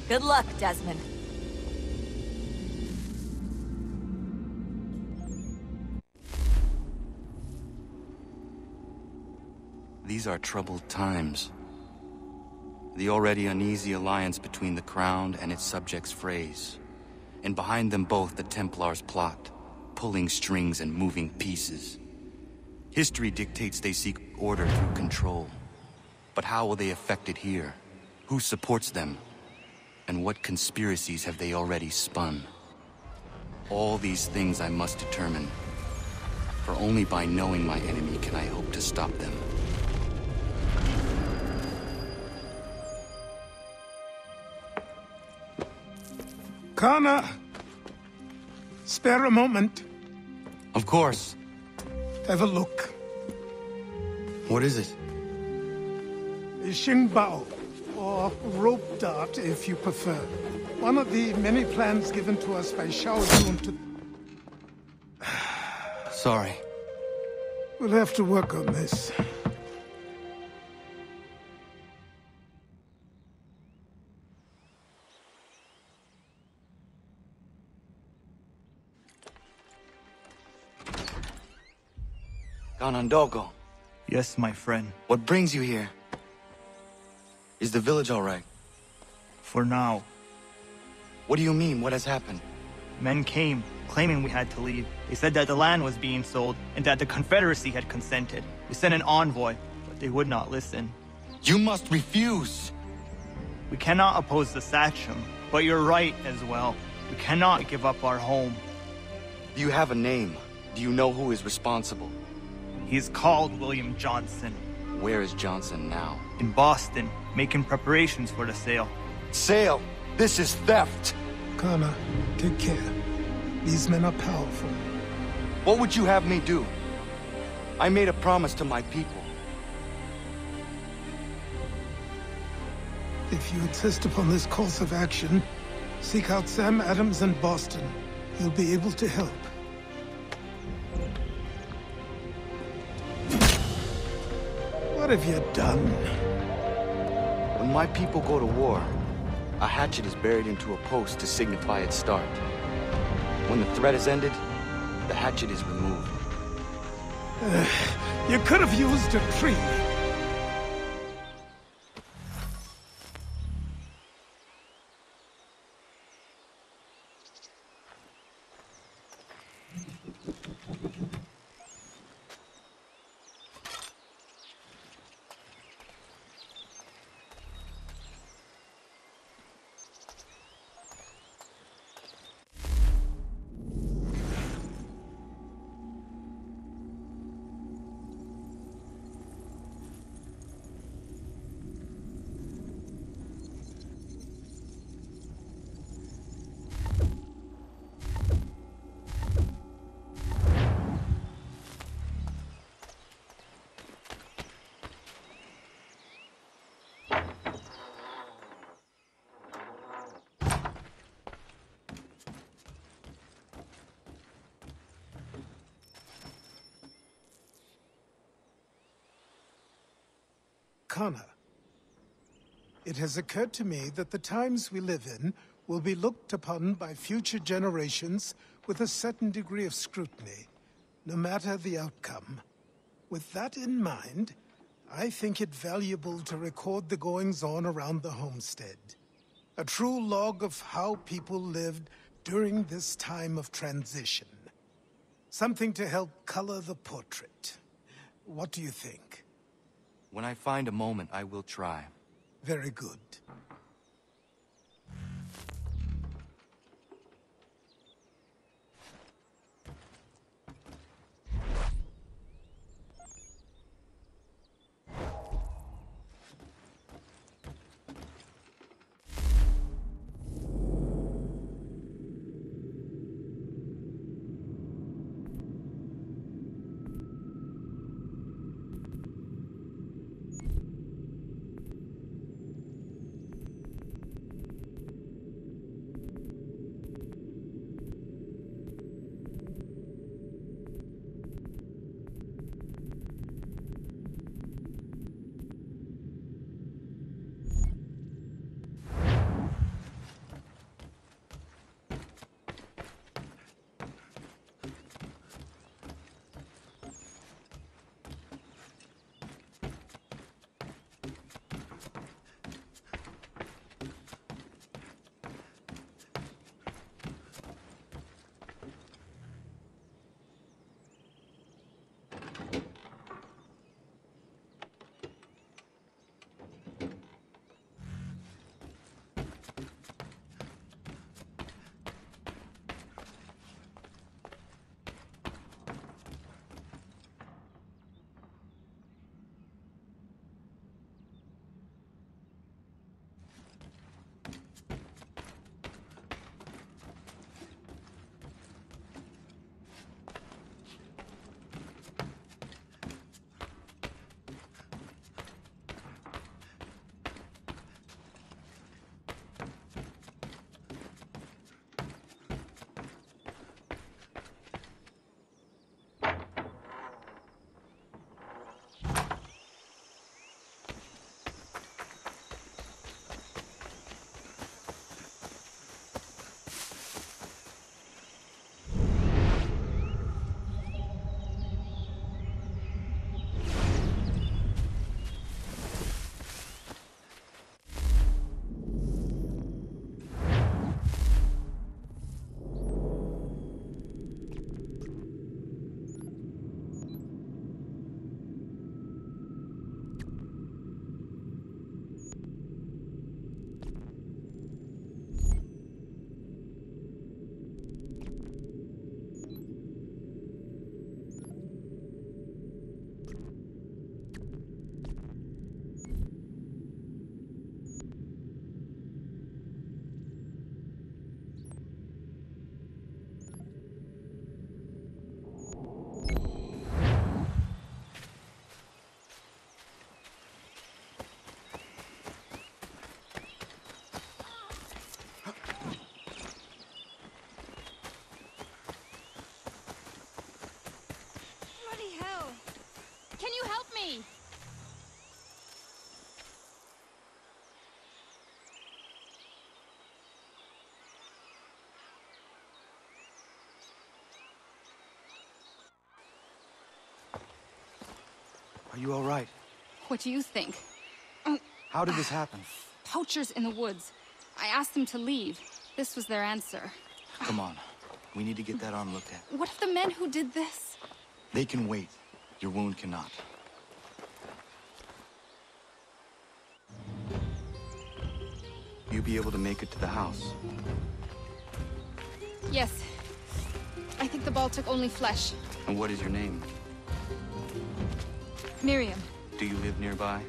Good luck, Desmond. These are troubled times. The already uneasy alliance between the Crown and its subjects frays. And behind them both the Templars plot, pulling strings and moving pieces. History dictates they seek order through control. But how will they affect it here? Who supports them? And what conspiracies have they already spun? All these things I must determine. For only by knowing my enemy can I hope to stop them. Connor! Spare a moment. Of course. Have a look. What is it? Xingbao, or rope dart if you prefer. One of the many plans given to us by Shao Yun to... Sorry. We'll have to work on this. Ganondogo, Yes, my friend. what brings you here? Is the village all right? For now. What do you mean? What has happened? Men came, claiming we had to leave. They said that the land was being sold, and that the Confederacy had consented. We sent an envoy, but they would not listen. You must refuse! We cannot oppose the Sachem, but you're right as well. We cannot give up our home. Do you have a name? Do you know who is responsible? He is called William Johnson. Where is Johnson now? In Boston, making preparations for the sale. Sale! This is theft! Connor, take care. These men are powerful. What would you have me do? I made a promise to my people. If you insist upon this course of action, seek out Sam Adams in Boston. He'll be able to help. What have you done? When my people go to war, a hatchet is buried into a post to signify its start. When the threat is ended, the hatchet is removed. You could have used a tree. Connor, it has occurred to me that the times we live in will be looked upon by future generations with a certain degree of scrutiny, no matter the outcome. With that in mind, I think it valuable to record the goings-on around the homestead. A true log of how people lived during this time of transition. Something to help color the portrait. What do you think? When I find a moment, I will try. Very good. Can you help me? Are you all right? What do you think? How did this happen? Poachers in the woods. I asked them to leave. This was their answer. Come on. We need to get that arm looked at. What if the men who did this? They can wait. Your wound cannot. You be able to make it to the house? Yes. I think the ball took only flesh. And what is your name? Miriam. Do you live nearby?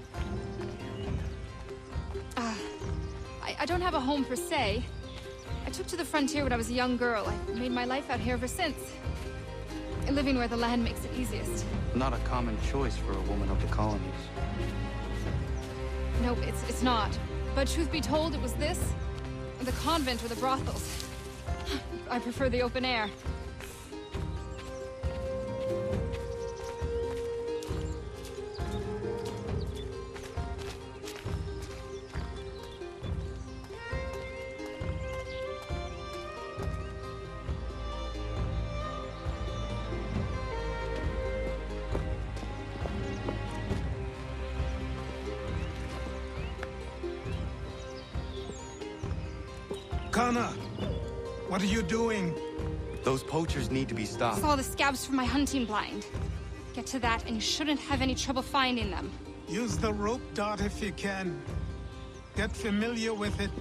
I don't have a home per se. I took to the frontier when I was a young girl. I've made my life out here ever since. Living where the land makes it easiest. Not a common choice for a woman of the colonies. No, it's not. But truth be told, it was this, and the convent or the brothels. I prefer the open air. Kana, what are you doing? Those poachers need to be stopped. Saw the scabs from my hunting blind. Get to that, and you shouldn't have any trouble finding them. Use the rope dart if you can. Get familiar with it.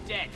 Dead.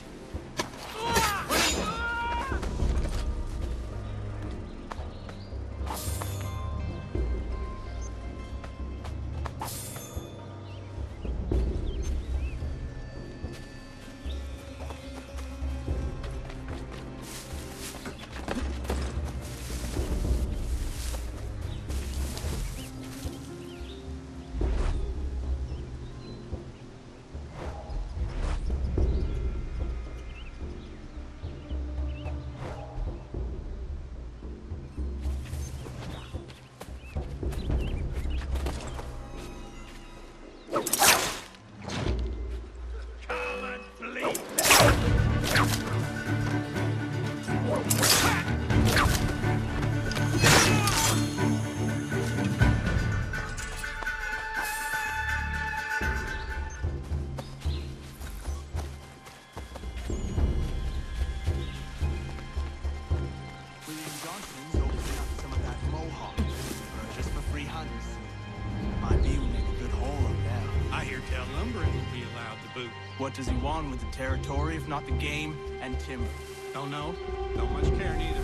What does he want with the territory, if not the game and timber? Don't know. Don't much care neither.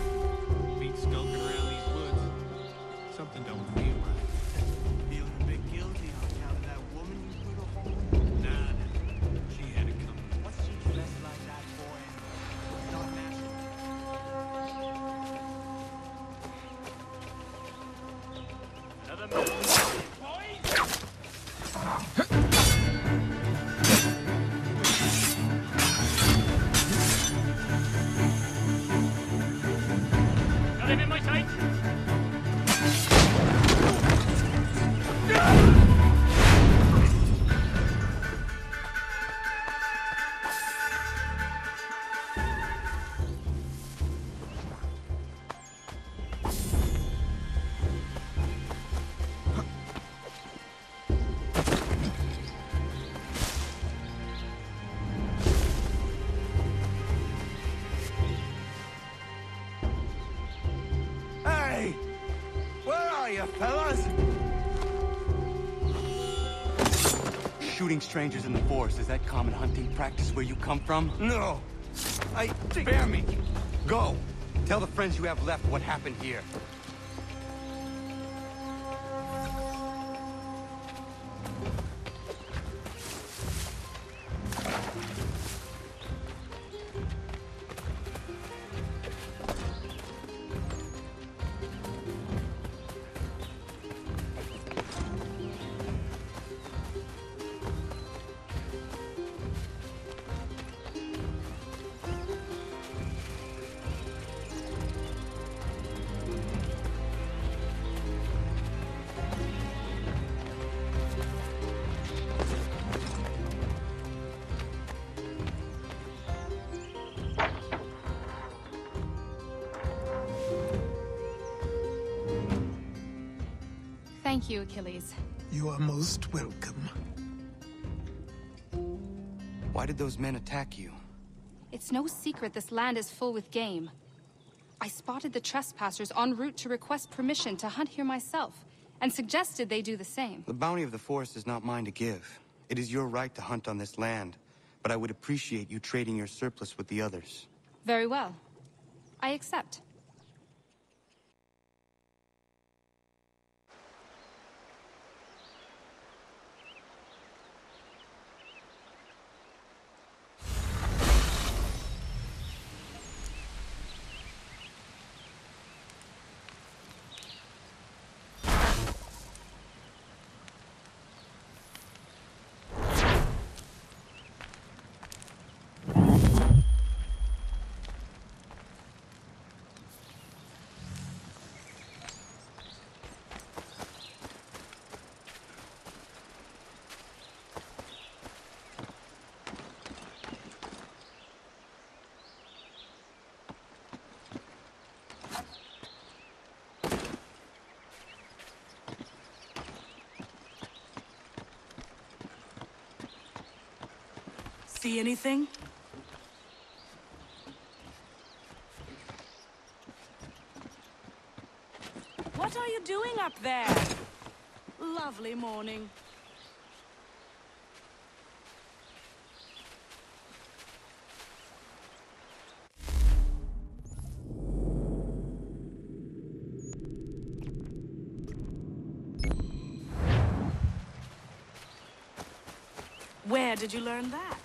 Feet skulking around these woods. Something don't feel right. Feeling a bit guilty on account of that woman you put up on? Nah. She had it coming. What's she dressed like that for anyway? It's not natural. Another move, boys! Got him in my sight. Shooting strangers in the forest, is that common hunting practice where you come from? No! Spare me! Go! Tell the friends you have left what happened here. Thank you, Achilles. You are most welcome. Why did those men attack you? It's no secret this land is full with game. I spotted the trespassers en route to request permission to hunt here myself, and suggested they do the same. The bounty of the forest is not mine to give. It is your right to hunt on this land, but I would appreciate you trading your surplus with the others. Very well. I accept. See anything? What are you doing up there? Lovely morning. Where did you learn that?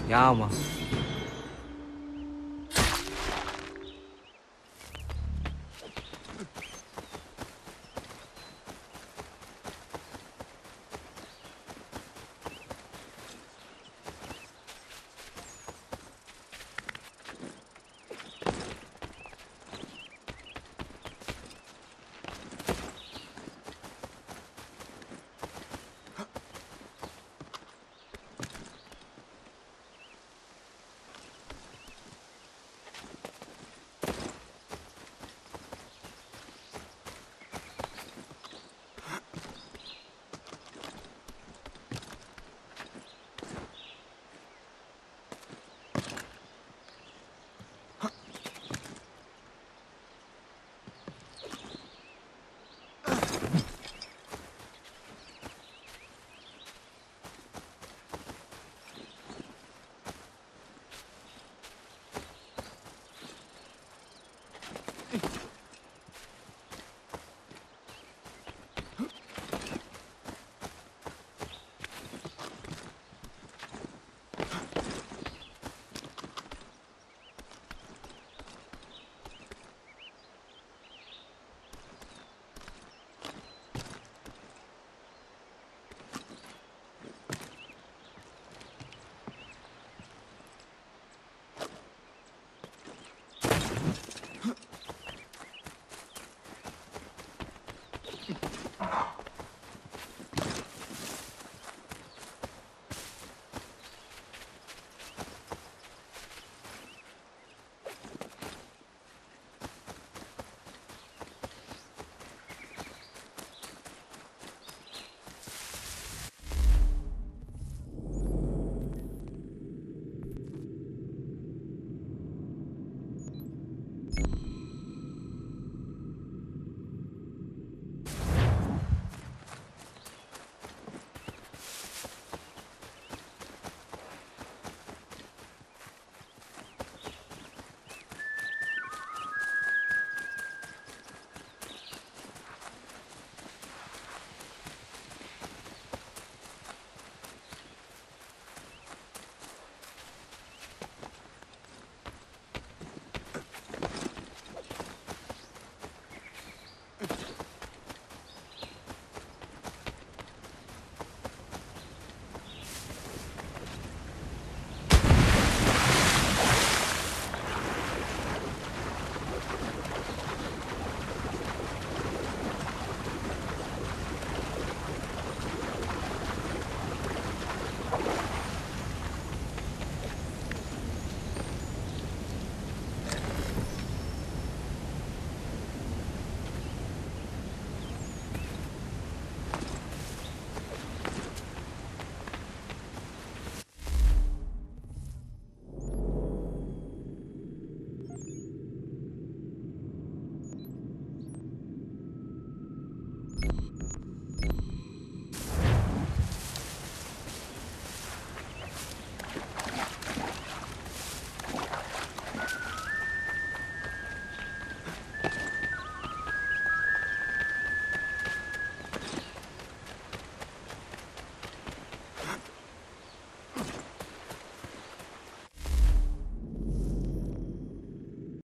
Yama.